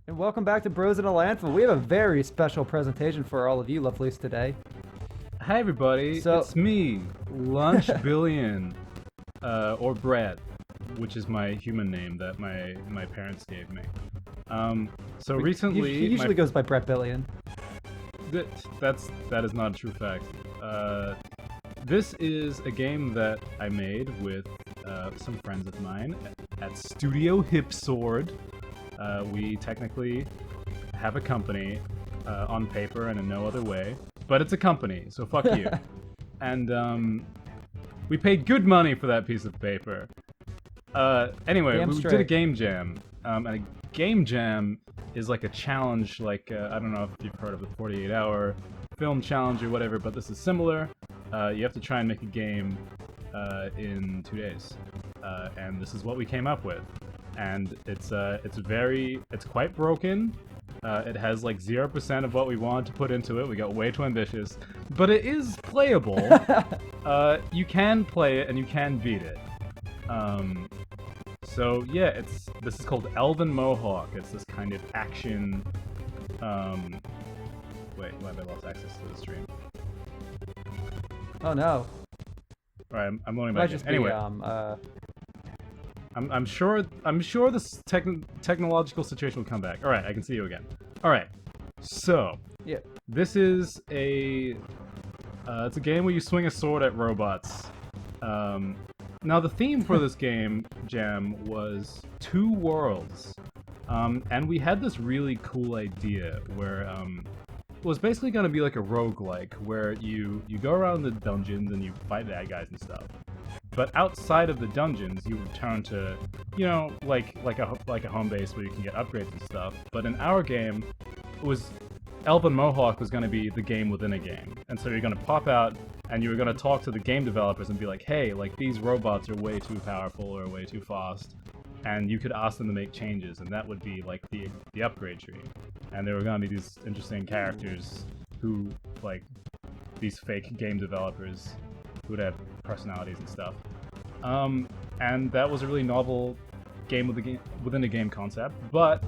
And welcome back to Bros in a Landfill. We have a very special presentation for all of you lovelies today. Hi everybody, So- it's me, Lunchbillion, or Brad, which is my human name that my parents gave me. So recently, He usually goes by Brett Billion. that is not a true fact. This is a game that I made with some friends of mine at Studio Hipsword. We technically have a company on paper and in no other way, but it's a company, so fuck you. And we paid good money for that piece of paper. Anyway, Damn we straight. did a game jam, and a game jam is like a challenge, like I don't know if you've heard of the 48-hour film challenge or whatever, but this is similar. You have to try and make a game in 2 days, and this is what we came up with. And it's quite broken. It has like 0% of what we wanted to put into it. We got way too ambitious, but it is playable. You can play it and you can beat it. So yeah, this is called Elven Mohawk. It's this kind of action. Wait, why have I lost access to the stream? Oh no. All right, I'm loading Might back in. just Anyway. be, I'm sure this technological situation will come back. All right, I can see you again. All right, so yeah. this is it's a game where you swing a sword at robots. Now the theme for this game jam was two worlds, and we had this really cool idea where it was basically going to be like a roguelike where you go around the dungeons and you fight bad guys and stuff. But outside of the dungeons, you return to, you know, like a home base where you can get upgrades and stuff. But in our game, it was Elven Mohawk was going to be the game within a game, and so you're going to pop out and you were going to talk to the game developers and be like, hey, like these robots are way too powerful or way too fast, and you could ask them to make changes, and that would be like the upgrade tree. And there were going to be these interesting characters who, like, these fake game developers who would have personalities and stuff. And that was a really novel game within a game concept. But,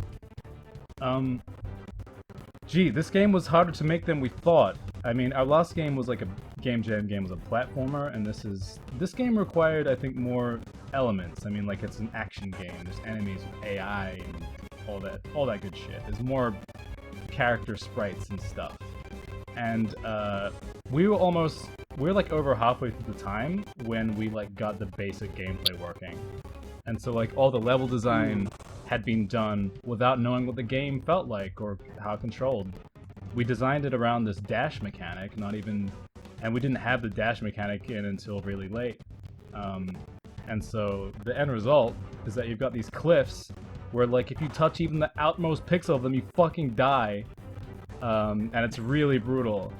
this game was harder to make than we thought. I mean, our last game was like a game jam game, was a platformer, and this game required, I think, more elements. I mean, like, it's an action game. There's enemies with AI and all that good shit. There's more character sprites and stuff. And we were like over halfway through the time when we like got the basic gameplay working. And so like all the level design had been done without knowing what the game felt like or how it controlled. We designed it around this dash mechanic, and we didn't have the dash mechanic in until really late. And so the end result is that you've got these cliffs where like if you touch even the outmost pixel of them, you fucking die. And it's really brutal.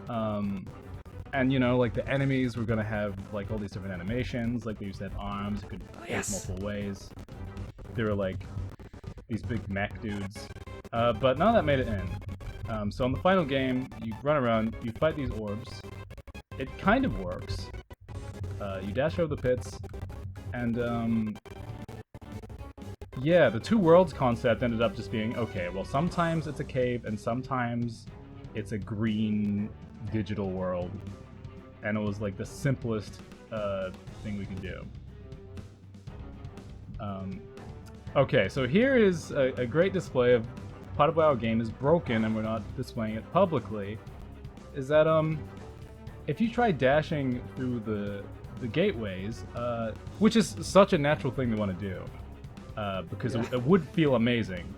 And you know, like the enemies were gonna have like all these different animations, like they used to have arms, could face multiple ways. They were like these big mech dudes. But none of that made it in. So in the final game, you run around, you fight these orbs. It kind of works. You dash over the pits, and yeah, the two worlds concept ended up just being, okay, well sometimes it's a cave and sometimes it's a green digital world. And it was like the simplest thing we could do. Okay, so here is a great display of part of why our game is broken and we're not displaying it publicly. Is that if you try dashing through the gateways, which is such a natural thing to want to do, because it would feel amazing.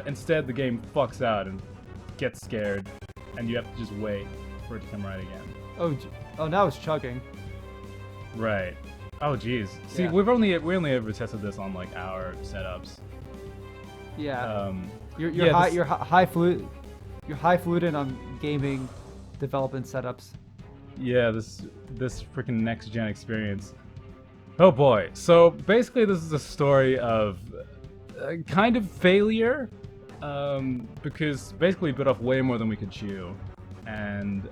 Instead, the game fucks out and gets scared, and you have to just wait for it to come right again. Oh, now it's chugging. Right. Oh, geez. See, Yeah. we only ever tested this on like our setups. Yeah. You're yeah, highfalutin on gaming development setups. Yeah, this freaking next gen experience. Oh boy. So basically, this is a story of kind of failure, because basically we bit off way more than we could chew, and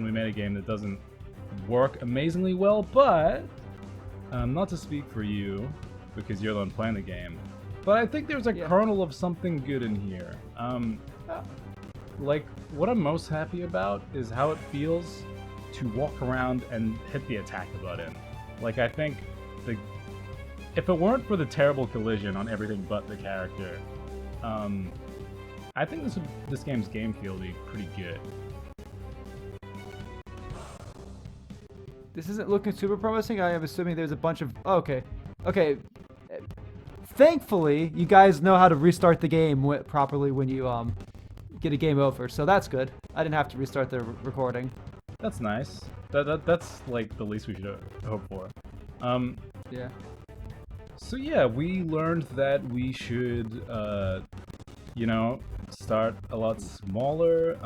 we made a game that doesn't work amazingly well. But not to speak for you, because you're the one playing the game, But I think there's a Yeah. kernel of something good in here. Oh. Like, what I'm most happy about is how it feels to walk around and hit the attack button. Like, I think if it weren't for the terrible collision on everything but the character, I think this game's game feel would be pretty good. This isn't looking super promising. I am assuming there's a bunch of... Oh, okay. Okay. Thankfully, you guys know how to restart the game properly when you get a game over, so that's good. I didn't have to restart the recording. That's nice. That's like the least we should hope for. Yeah. So yeah, we learned that we should, you know, start a lot smaller.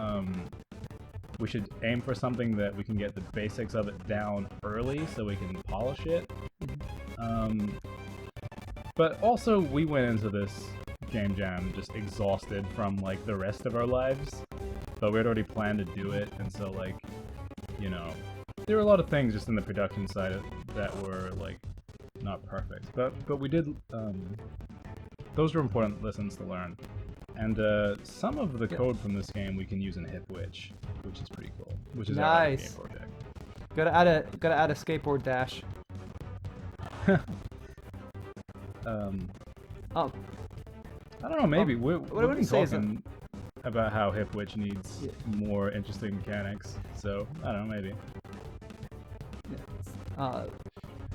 We should aim for something that we can get the basics of it down early so we can polish it. But also, we went into this game jam just exhausted from, like, the rest of our lives. But we had already planned to do it, and so, like, you know, there were a lot of things just in the production side that were, like, not perfect. But we did, those were important lessons to learn. And some of the code from this game we can use in Hipwitch, which is pretty cool. Which is our game Nice. project. Gotta add a skateboard dash. Oh, I don't know, maybe. what I We've wouldn't been say is talking about how Hipwitch needs more interesting mechanics, so I don't know, maybe.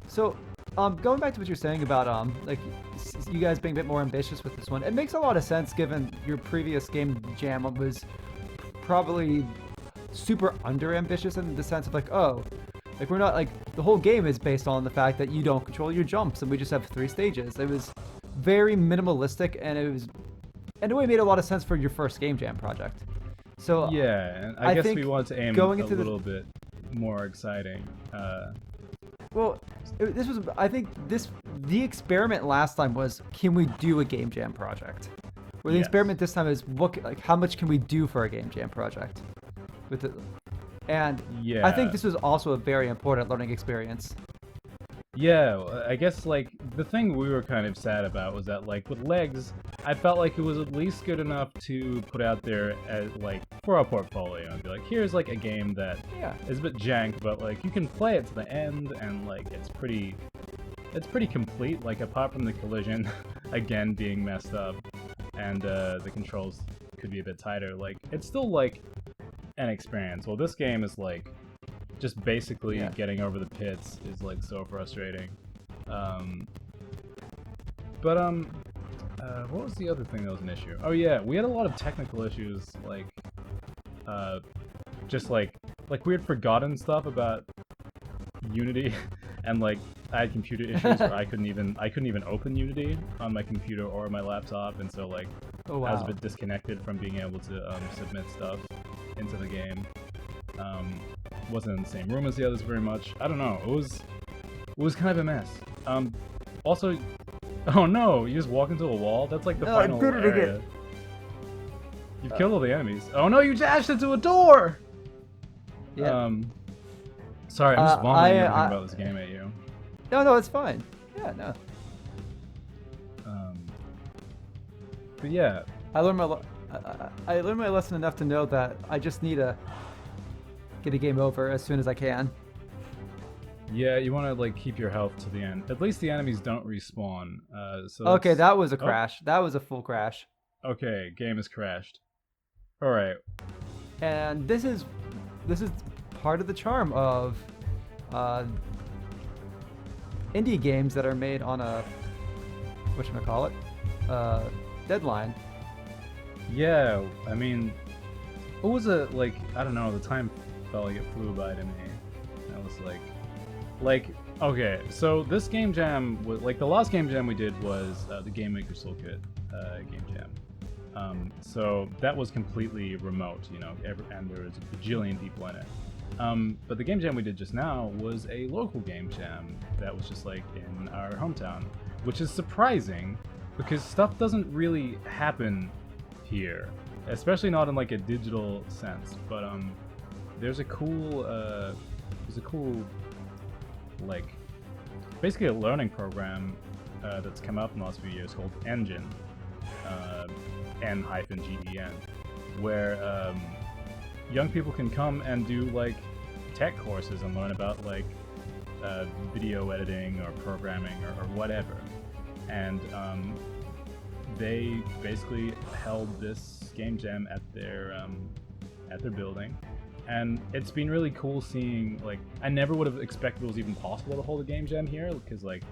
So, going back to what you're saying about like you guys being a bit more ambitious with this one, it makes a lot of sense given your previous game jam was probably super under ambitious in the sense of like, oh, like we're not like the whole game is based on the fact that you don't control your jumps and we just have 3 stages. It was very minimalistic and in a way made a lot of sense for your first game jam project. So yeah, and I guess we think wanted to aim going a into little bit more exciting. Well, this was, I think the experiment last time was, can we do a game jam project? Where the experiment this time is, how much can we do for a game jam project? And yeah. I think this was also a very important learning experience. Yeah, I guess, like, the thing we were kind of sad about was that, like, with Legs, I felt like it was at least good enough to put out there as, like, for our portfolio and be like, here's, like, a game that is a bit jank, but, like, you can play it to the end, and, like, it's pretty complete, like, apart from the collision, again, being messed up, and, the controls could be a bit tighter, like, it's still, like, an experience. Well, this game is, like, just basically getting over the pits is like so frustrating. What was the other thing that was an issue? Oh yeah, we had a lot of technical issues, like just like we had forgotten stuff about Unity, and like I had computer issues where I couldn't even open Unity on my computer or my laptop, and so like I was a bit disconnected from being able to submit stuff into the game. Wasn't in the same room as the others very much. I don't know. It was kind of a mess. Also, oh no, you just walk into a wall? That's like the final area. You've killed all the enemies. Oh no, you dashed into a door! Yeah. Sorry, I'm just vomiting everything about this game at you. No, it's fine. Yeah, no. But yeah. I learned my lesson enough to know that I just need to get a game over as soon as I can. Yeah, you want to like keep your health to the end. At least the enemies don't respawn. So okay, that was a crash. That was a full crash. Okay, game has crashed. All right. And this is part of the charm of indie games that are made on a whatchamacallit, deadline. Yeah, I mean, what was it like? I don't know. The time felt like it flew by to me. I was like, okay. So this game jam was like the last game jam we did was the Game Maker Toolkit game jam. So that was completely remote, you know, and there was a bajillion people in it. But the game jam we did just now was a local game jam that was just like in our hometown, which is surprising because stuff doesn't really happen here, especially not in like a digital sense. But there's a cool like basically a learning program that's come out in the last few years called Engine, N-G-E-N, where young people can come and do like tech courses and learn about like video editing or programming or whatever. And they basically held this game jam at their building, and it's been really cool seeing, like, I never would have expected it was even possible to hold a game jam here, because like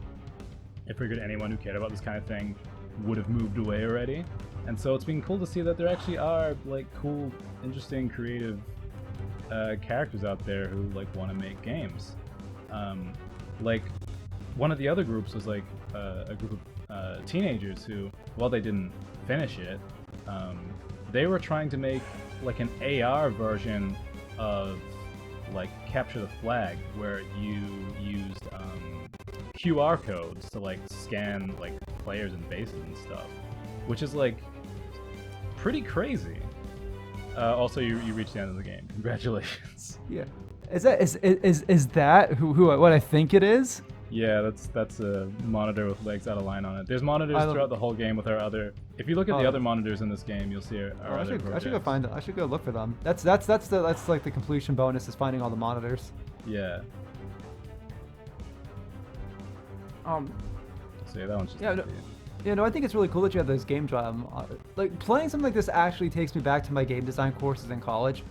I figured anyone who cared about this kind of thing would have moved away already. And so it's been cool to see that there actually are like cool, interesting, creative characters out there who like want to make games. Like one of the other groups was like a group of teenagers who, while they didn't finish it, they were trying to make like an AR version of like Capture the Flag, where you used QR codes to like scan like players and bases and stuff, which is like pretty crazy. Also, you reached the end of the game. Congratulations. Yeah. Is that who what I think it is? Yeah, that's a monitor with legs out of line on it. There's monitors throughout the whole game with our other. If you look at the other monitors in this game, you'll see our other projects. I should go find it. I should go look for them. That's like the completion bonus, is finding all the monitors. Yeah. So yeah, that one's just. Yeah, no, I think it's really cool that you have this game jam. Like, playing something like this actually takes me back to my game design courses in college.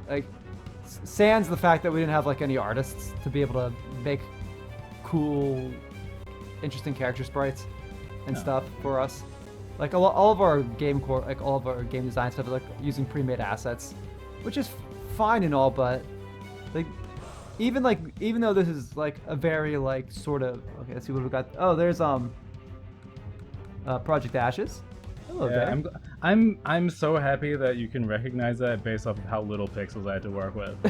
Like, sans the fact that we didn't have like any artists to be able to make cool, interesting character sprites and stuff for us. Like all of our game design stuff is like using pre-made assets, which is fine and all, but like even though this is like a very like sort of, okay, let's see what we got. Oh, there's Project Ashes. Hello there. I'm so happy that you can recognize that based off of how little pixels I had to work with.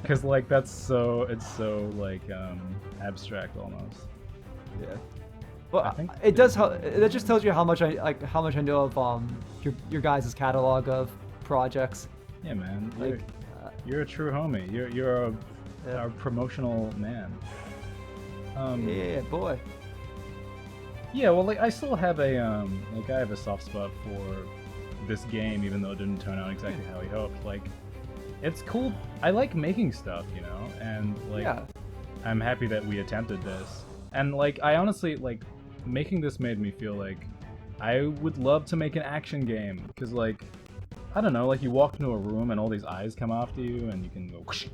Because like it's so like abstract almost. Yeah. Well, it does. That just tells you how much I know of your guys' catalog of projects. Yeah, man. Like, you're a true homie. You're a promotional man. Yeah, boy. Yeah, well, like I still have I have a soft spot for this game, even though it didn't turn out exactly how we hoped. Like, it's cool. I like making stuff, you know, and like I'm happy that we attempted this. And like I honestly like making this made me feel like I would love to make an action game, because like I don't know, like you walk into a room and all these eyes come after you and you can go whoosh.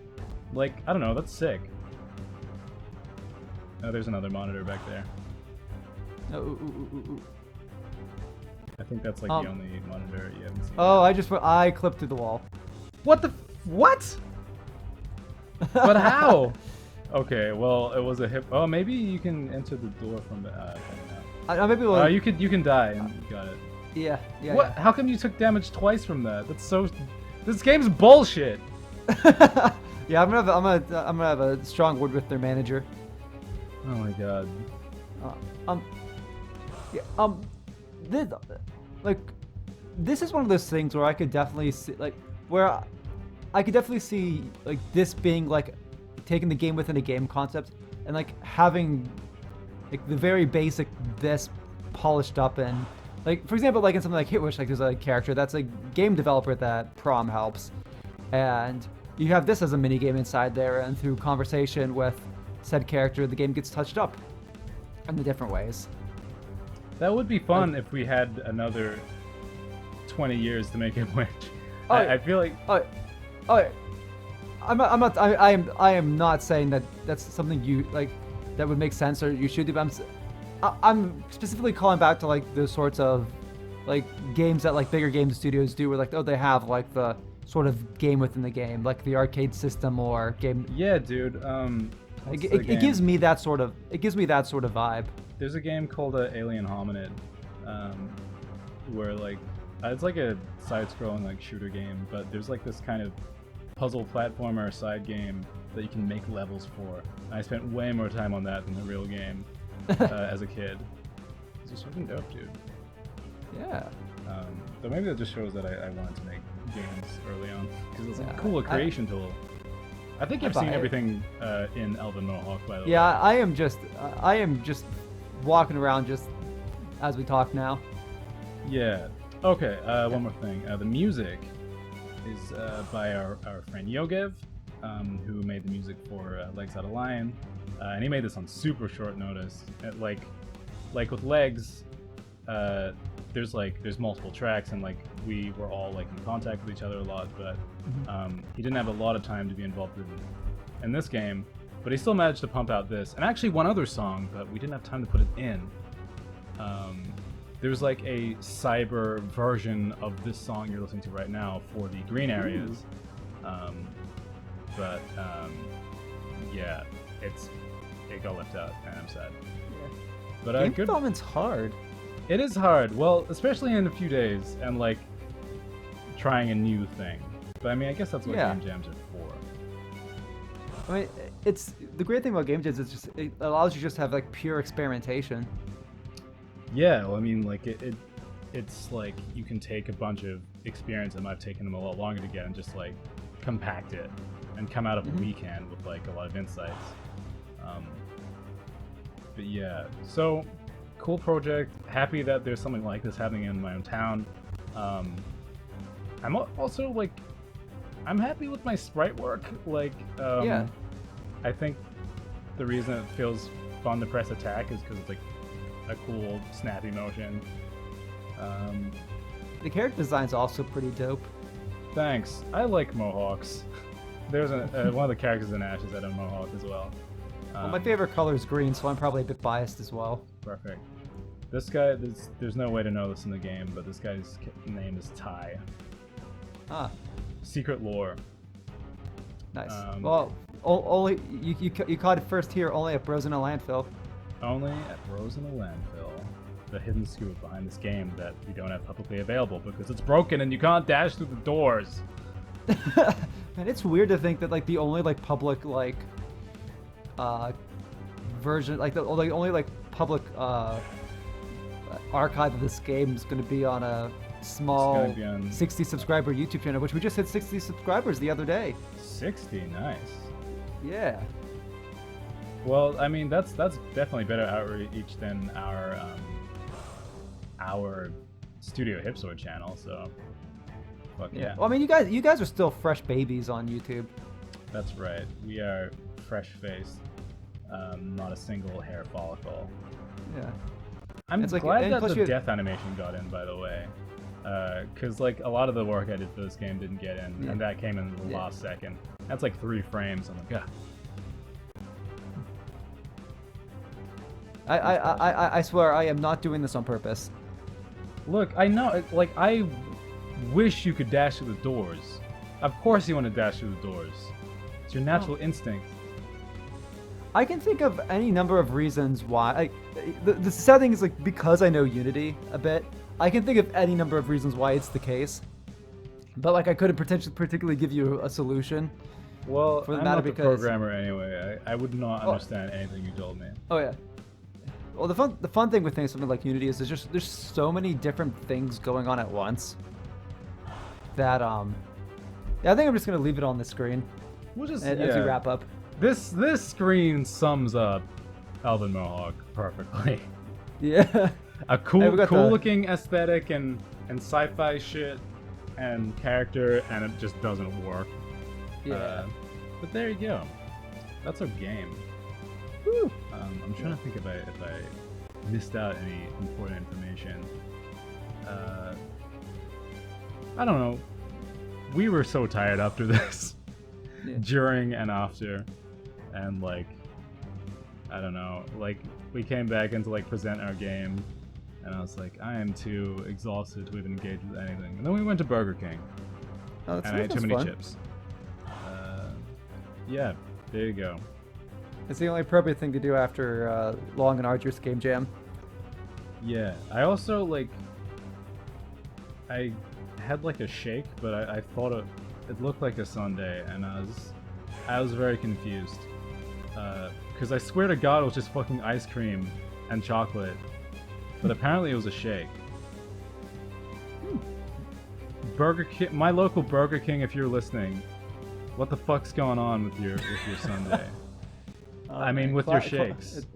Like, I don't know, that's sick. Oh, there's another monitor back there. I think that's like the only monitor you haven't seen. Oh, I clipped through the wall. What? But how? Okay, well, it was a hip. Oh, maybe you can enter the door from the. Maybe we'll... you can die and you got it. Yeah. What? Yeah. How come you took damage twice from that? That's so. This game's bullshit. Yeah, I'm gonna have a strong word with their manager. Oh my god. This is one of those things where I could definitely see, like this being like taking the game within a game concept and like having like the very basic this polished up, and like for example, like in something like Hitwish, like there's a character that's a game developer that Prom helps, and you have this as a mini game inside there, and through conversation with said character, the game gets touched up in the different ways. That would be fun if we had another 20 years to make it win. I feel like. I am not saying that that's something you like that would make sense or you should do. But I'm specifically calling back to like the sorts of like games that like bigger game studios do, where like they have like the sort of game within the game, like the arcade system or game. Yeah, dude. It gives me that sort of vibe. There's a game called Alien Hominid, where like it's like a side-scrolling like shooter game, but there's like this kind of puzzle platformer side game that you can make levels for. I spent way more time on that than the real game as a kid. It's just fucking dope, dude. Yeah. But maybe that just shows that I wanted to make games early on, because it's like a cool creation tool. I think you've seen everything in Elven Mohawk, by the way. Yeah, I am just walking around just as we talk now. Yeah. Okay. One more thing. The music is by our friend Yogev, who made the music for Legs Out of Lion, and he made this on super short notice. Like with Legs, there's multiple tracks, and like we were all like in contact with each other a lot, but he didn't have a lot of time to be involved in this game. But he still managed to pump out this, and actually one other song, but we didn't have time to put it in. There's like a cyber version of this song you're listening to right now for the green areas. Yeah, it got left out, and I'm sad. Yeah. But Game good. development's hard. It is hard. Well, especially in a few days, and like trying a new thing. But I mean, I guess that's what game jams are for. I mean, it's the great thing about game jams is just it allows you just to have like pure experimentation. Yeah, well, I mean, like it's like you can take a bunch of experience that might have taken them a lot longer to get and just like compact it and come out of a weekend with like a lot of insights. But yeah, so cool project. Happy that there's something like this happening in my own town. I'm also like, I'm happy with my sprite work. Like, I think the reason it feels fun to press attack is because it's like a cool snappy motion. The character design's also pretty dope. Thanks. I like Mohawks. There's one of the characters in Ashes had a Mohawk as well. Well, my favorite color is green, so I'm probably a bit biased as well. Perfect. This guy, there's no way to know this in the game, but this guy's name is Ty. Ah. Secret lore. Nice. Well, only you caught it first here, only at Bros in a Landfill. Only at Bros in a Landfill. The hidden scoop behind this game that we don't have publicly available because it's broken and you can't dash through the doors. And it's weird to think that like the only like public like version, like the only like public archive of this game is going to be on a small 60 subscriber YouTube channel, which we just hit 60 subscribers the other day. 60, nice. Yeah. Well, I mean that's definitely better outreach than our Studio Hipsword channel. So, fuck yeah. Well, I mean, you guys are still fresh babies on YouTube. That's right. We are fresh-faced, not a single hair follicle. Yeah. I'm it's glad that the death animation got in, by the way, because like a lot of the work I did for this game didn't get in, and that came in the last second. That's like 3 frames. I'm like, I swear I am not doing this on purpose. Look, I know, like I wish you could dash through the doors. Of course you want to dash through the doors. It's your natural instinct. I can think of any number of reasons why. The sad thing is, like, because I know Unity a bit, I can think of any number of reasons why it's the case. But like, I couldn't particularly give you a solution. Well, for the I'm matter not the because programmer anyway. I would not understand anything you told me. Oh yeah. Well, the fun thing with something like Unity is there's so many different things going on at once that I think I'm just gonna leave it on the screen. We'll just as we wrap up. This screen sums up Elven Mohawk perfectly. Yeah. A cool looking aesthetic and sci-fi shit and character, and it just doesn't work. Yeah. But there you go. That's our game. Woo. I'm trying to think if I missed out any important information. I don't know. We were so tired after this, during and after, and like, I don't know. Like, we came back in to like present our game, and I was like, I am too exhausted to even engage with anything. And then we went to Burger King, and I ate too many chips. Yeah, there you go. It's the only appropriate thing to do after a long and arduous game jam. Yeah, I also like. I had like a shake, but I thought it looked like a sundae, and I was very confused. Because I swear to God, it was just fucking ice cream and chocolate, but apparently it was a shake. Burger King, my local Burger King, if you're listening, what the fuck's going on with your sundae? I mean, with your shakes.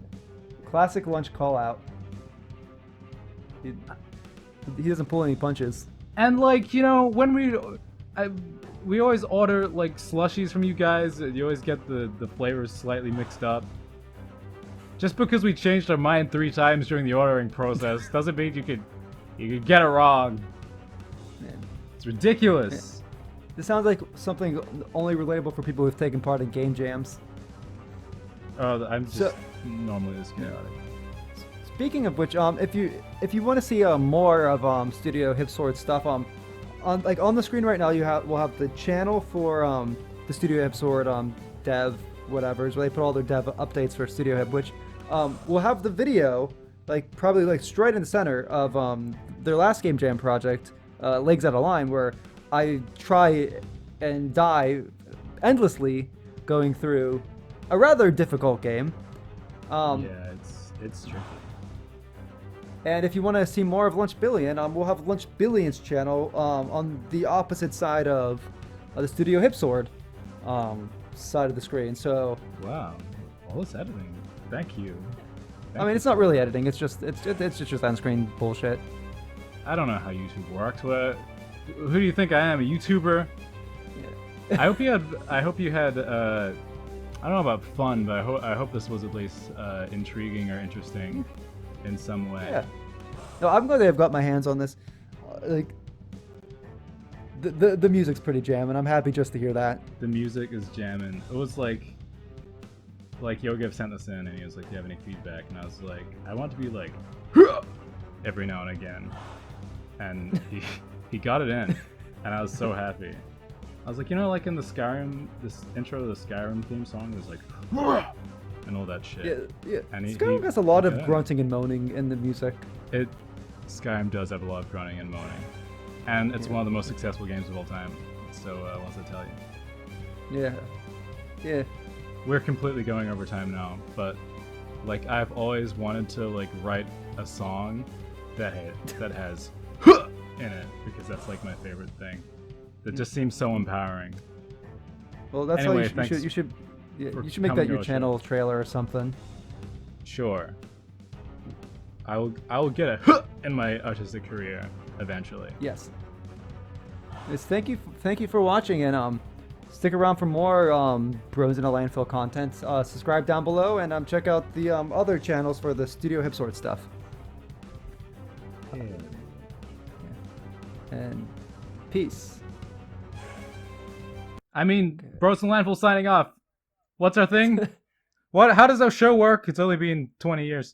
Classic lunch call out. He doesn't pull any punches. And like, you know, when we always order like slushies from you guys, you always get the flavors slightly mixed up. Just because we changed our mind 3 times during the ordering process doesn't mean you could get it wrong. Man. It's ridiculous. This sounds like something only relatable for people who've taken part in game jams. Oh, I'm just normally this chaotic. Speaking of which, if you want to see more of Studio Hipsword stuff, on the screen right now we'll have the channel for the Studio Hipsword dev whatever's where they put all their dev updates for Studio Hip, which we'll have the video probably straight in the center of their last game jam project, Legs Out of Line, where I try and die endlessly going through a rather difficult game. Yeah, it's tricky. And if you want to see more of Lunchbillion, we'll have Lunchbillion's channel on the opposite side of the Studio Hipsword side of the screen. So wow, all this editing. Thank you. I mean, it's not really editing. It's just on-screen bullshit. I don't know how YouTube works. Who do you think I am? A YouTuber? Yeah. I hope you had. I don't know about fun, but I hope this was at least intriguing or interesting in some way. Yeah. No, I'm glad I've got my hands on this. The music's pretty jam, and I'm happy just to hear that. The music is jamming. It was like Yogev sent this in, and he was like, "Do you have any feedback?" And I was like, "I want to be like every now and again," and he got it in, and I was so happy. I was like, you know, like in the Skyrim, this intro to the Skyrim theme song is like, and all that shit. Yeah. And Skyrim has a lot of grunting and moaning in the music. Skyrim does have a lot of grunting and moaning, and it's one of the most successful games of all time. So, what does that tell you? Yeah. We're completely going over time now, but like I've always wanted to like write a song that has in it, because that's like my favorite thing. That just seems so empowering. Well, that's anyway, how you should make that your channel trailer or something. Sure. I will get a in my artistic career eventually. Yes. Thank you for watching, and stick around for more Bros in a Landfill content. Subscribe down below, and check out the other channels for the Studio Hipsword stuff. Yeah. And peace. I mean, Bros in Landfill signing off. What's our thing? How does our show work? It's only been 20 years.